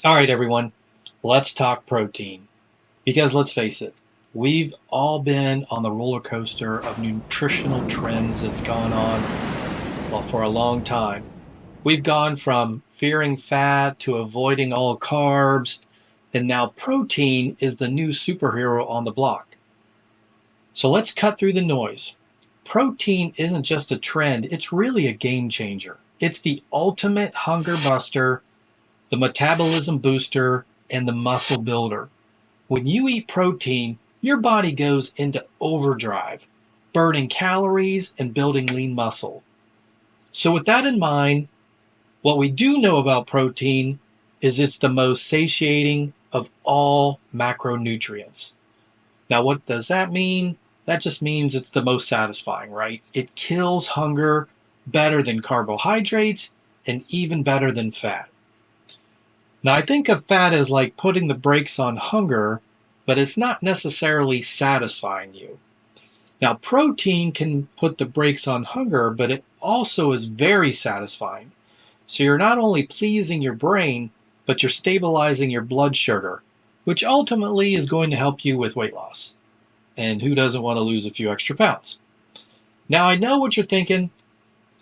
All right, everyone, let's talk protein. Because let's face it, we've all been on the roller coaster of nutritional trends that's gone on, well, for a long time. We've gone from fearing fat to avoiding all carbs, and now protein is the new superhero on the block. So let's cut through the noise. Protein isn't just a trend, it's really a game changer. It's the ultimate hunger buster, the metabolism booster, and the muscle builder. When you eat protein, your body goes into overdrive, burning calories and building lean muscle. So, with that in mind, what we do know about protein is it's the most satiating of all macronutrients. Now, what does that mean? That just means it's the most satisfying, right? It kills hunger better than carbohydrates and even better than fat. Now, I think of fat as like putting the brakes on hunger, but it's not necessarily satisfying you. Now, protein can put the brakes on hunger, but it also is very satisfying. So you're not only pleasing your brain, but you're stabilizing your blood sugar, which ultimately is going to help you with weight loss. And who doesn't want to lose a few extra pounds? Now, I know what you're thinking.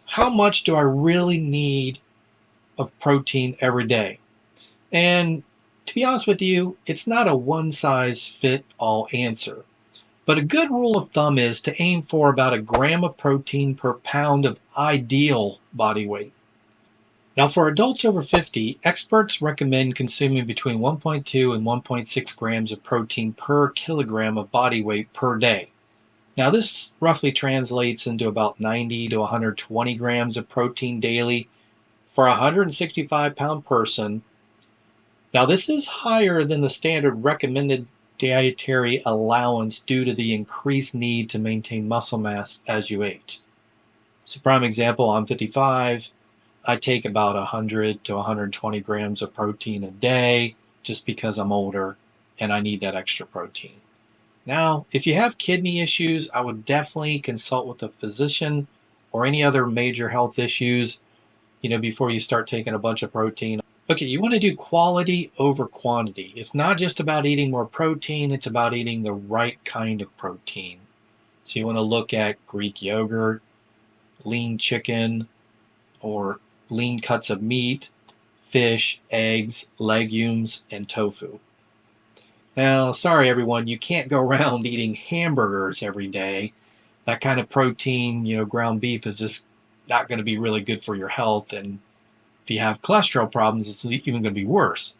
How much do I really need of protein every day? And to be honest with you, it's not a one size fit all answer. But a good rule of thumb is to aim for about a gram of protein per pound of ideal body weight. Now, for adults over 50, experts recommend consuming between 1.2 and 1.6 grams of protein per kilogram of body weight per day. Now, this roughly translates into about 90 to 120 grams of protein daily for a 165-pound person. Now, this is higher than the standard recommended dietary allowance due to the increased need to maintain muscle mass as you age. So, prime example, I'm 55. I take about 100 to 120 grams of protein a day just because I'm older and I need that extra protein. Now, if you have kidney issues, I would definitely consult with a physician or any other major health issues, before you start taking a bunch of protein. Okay, you want to do quality over quantity. It's not just about eating more protein, it's about eating the right kind of protein. So you want to look at Greek yogurt, lean chicken, or lean cuts of meat, fish, eggs, legumes, and tofu. Now, sorry everyone, you can't go around eating hamburgers every day. That kind of protein, ground beef is just not going to be really good for your health. And if you have cholesterol problems, it's even going to be worse.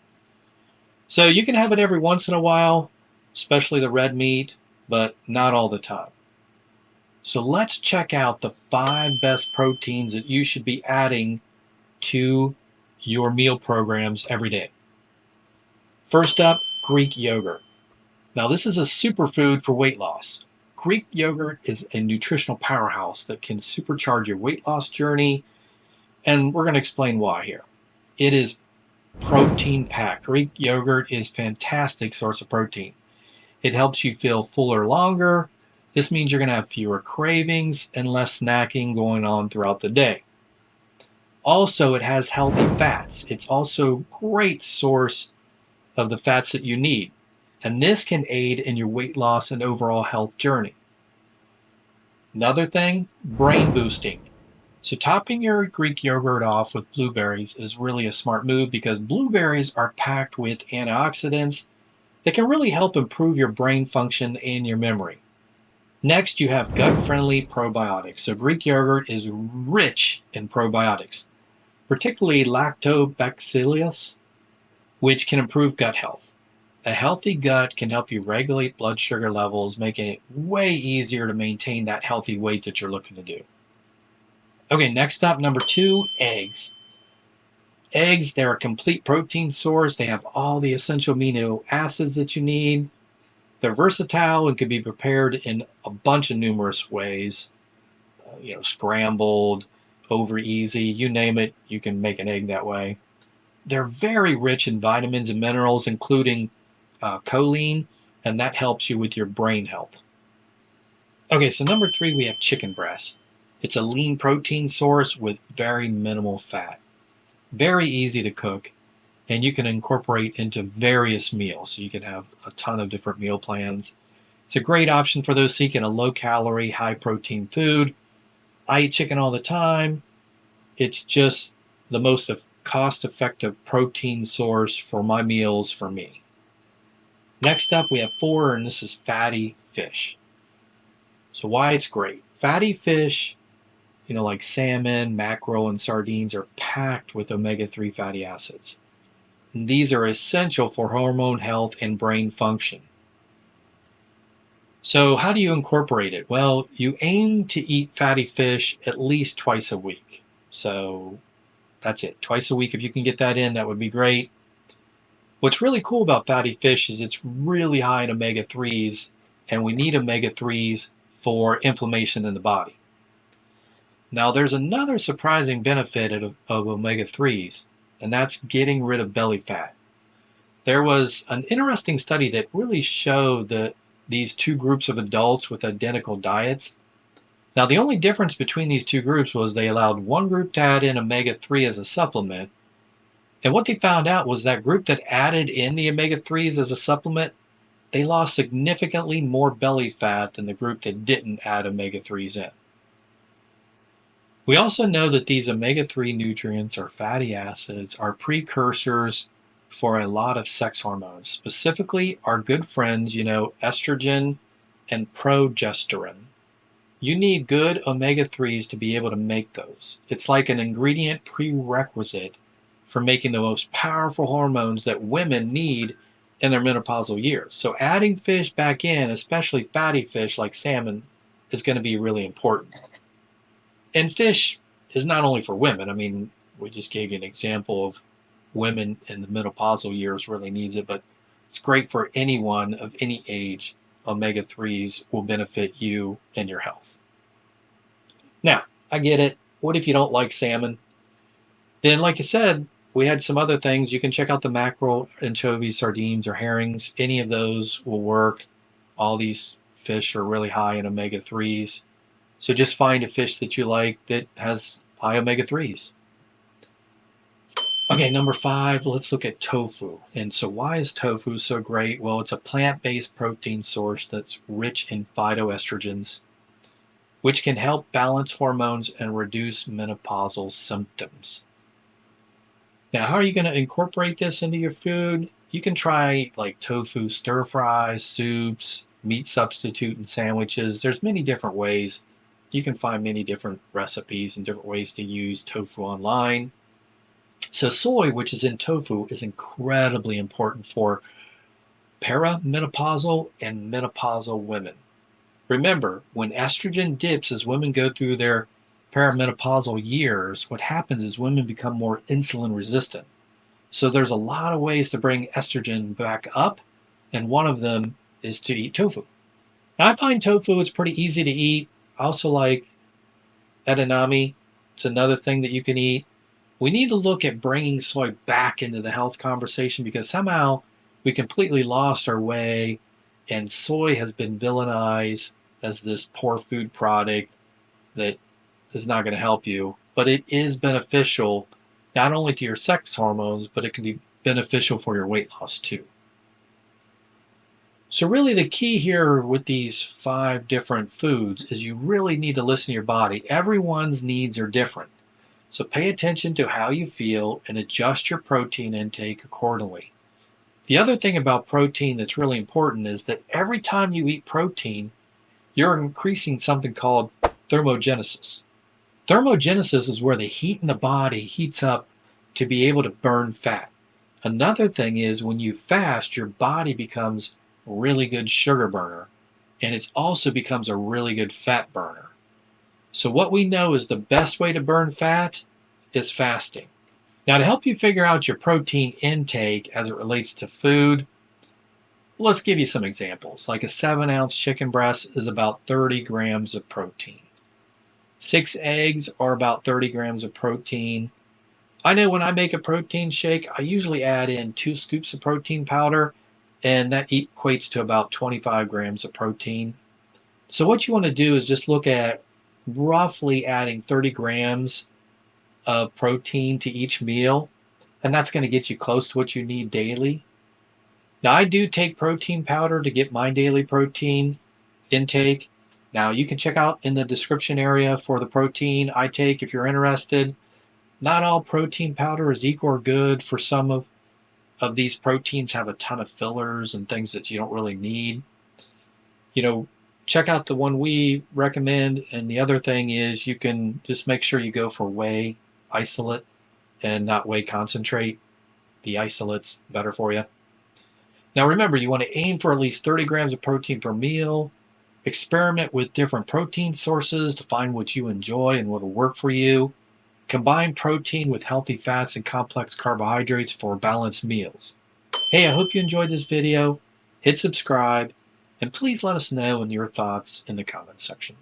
So you can have it every once in a while, especially the red meat, but not all the time. So let's check out the 5 best proteins that you should be adding to your meal programs every day. First up, Greek yogurt. Now, this is a superfood for weight loss. Greek yogurt is a nutritional powerhouse that can supercharge your weight loss journey, and we're going to explain why here. It is protein packed. Greek yogurt is a fantastic source of protein. It helps you feel fuller longer. This means you're going to have fewer cravings and less snacking going on throughout the day. Also, it has healthy fats. It's also a great source of the fats that you need. And this can aid in your weight loss and overall health journey. Another thing, brain boosting. So topping your Greek yogurt off with blueberries is really a smart move because blueberries are packed with antioxidants that can really help improve your brain function and your memory. Next, you have gut-friendly probiotics. So Greek yogurt is rich in probiotics, particularly lactobacillus, which can improve gut health. A healthy gut can help you regulate blood sugar levels, making it way easier to maintain that healthy weight that you're looking to do. Okay, next up, number 2, eggs. Eggs, they're a complete protein source. They have all the essential amino acids that you need. They're versatile and can be prepared in a bunch of numerous ways. Scrambled, over easy, you name it, you can make an egg that way. They're very rich in vitamins and minerals, including choline, and that helps you with your brain health. Okay, so number 3, we have chicken breast. It's a lean protein source with very minimal fat. Very easy to cook. and you can incorporate into various meals. So you can have a ton of different meal plans. It's a great option for those seeking a low-calorie, high-protein food. I eat chicken all the time. It's just the most cost-effective protein source for my meals for me. Next up, we have 4, and this is fatty fish. So why it's great. Fatty fish, like salmon, mackerel, and sardines, are packed with omega-3 fatty acids. And these are essential for hormone health and brain function. So how do you incorporate it? Well, you aim to eat fatty fish at least twice a week. So that's it. Twice a week. If you can get that in, that would be great. What's really cool about fatty fish is it's really high in omega-3s, and we need omega-3s for inflammation in the body. Now, there's another surprising benefit of omega-3s, and that's getting rid of belly fat. There was an interesting study that really showed that these two groups of adults with identical diets. Now, the only difference between these two groups was they allowed one group to add in omega-3 as a supplement, and what they found out was that group that added in the omega-3s as a supplement, they lost significantly more belly fat than the group that didn't add omega-3s in. We also know that these omega-3 nutrients or fatty acids are precursors for a lot of sex hormones, specifically our good friends, estrogen and progesterone. You need good omega-3s to be able to make those. It's like an ingredient prerequisite for making the most powerful hormones that women need in their menopausal years. So adding fish back in, especially fatty fish like salmon, is going to be really important. And fish is not only for women. I mean, we just gave you an example of women in the menopausal years really needs it, but it's great for anyone of any age. Omega-3s will benefit you and your health. Now, I get it. What if you don't like salmon? Then, like I said, we had some other things. You can check out the mackerel, anchovies, sardines, or herrings. Any of those will work. All these fish are really high in omega-3s. So just find a fish that you like that has high omega-3s. Okay, number 5, let's look at tofu. And so why is tofu so great? Well, it's a plant-based protein source that's rich in phytoestrogens, which can help balance hormones and reduce menopausal symptoms. Now, how are you going to incorporate this into your food? You can try like tofu stir fries, soups, meat substitute in sandwiches. There's many different ways. You can find many different recipes and different ways to use tofu online. So soy, which is in tofu, is incredibly important for perimenopausal and menopausal women. Remember, when estrogen dips as women go through their perimenopausal years, what happens is women become more insulin resistant. So there's a lot of ways to bring estrogen back up, and one of them is to eat tofu. Now, I find tofu is pretty easy to eat. I also like edamame. It's another thing that you can eat. We need to look at bringing soy back into the health conversation because somehow we completely lost our way, and soy has been villainized as this poor food product that is not going to help you, but it is beneficial not only to your sex hormones, but it can be beneficial for your weight loss too. So really the key here with these 5 different foods is you really need to listen to your body. Everyone's needs are different. So pay attention to how you feel and adjust your protein intake accordingly. The other thing about protein that's really important is that every time you eat protein, you're increasing something called thermogenesis. Thermogenesis is where the heat in the body heats up to be able to burn fat. Another thing is when you fast, your body becomes a really good sugar burner, and it also becomes a really good fat burner. So what we know is the best way to burn fat is fasting. Now, to help you figure out your protein intake as it relates to food, let's give you some examples. Like a 7-ounce chicken breast is about 30 grams of protein. 6 eggs are about 30 grams of protein. I know when I make a protein shake, I usually add in 2 scoops of protein powder, and that equates to about 25 grams of protein. So what you want to do is just look at roughly adding 30 grams of protein to each meal. and that's going to get you close to what you need daily. Now, I do take protein powder to get my daily protein intake. Now, you can check out in the description area for the protein I take if you're interested. Not all protein powder is equal or good. For some of these proteins have a ton of fillers and things that you don't really need. Check out the one we recommend. And the other thing is you can just make sure you go for whey isolate and not whey concentrate. The isolate's better for you. Now remember, you want to aim for at least 30 grams of protein per meal. Experiment with different protein sources to find what you enjoy and what will work for you. Combine protein with healthy fats and complex carbohydrates for balanced meals. Hey, I hope you enjoyed this video. Hit subscribe, and please let us know your thoughts in the comments section.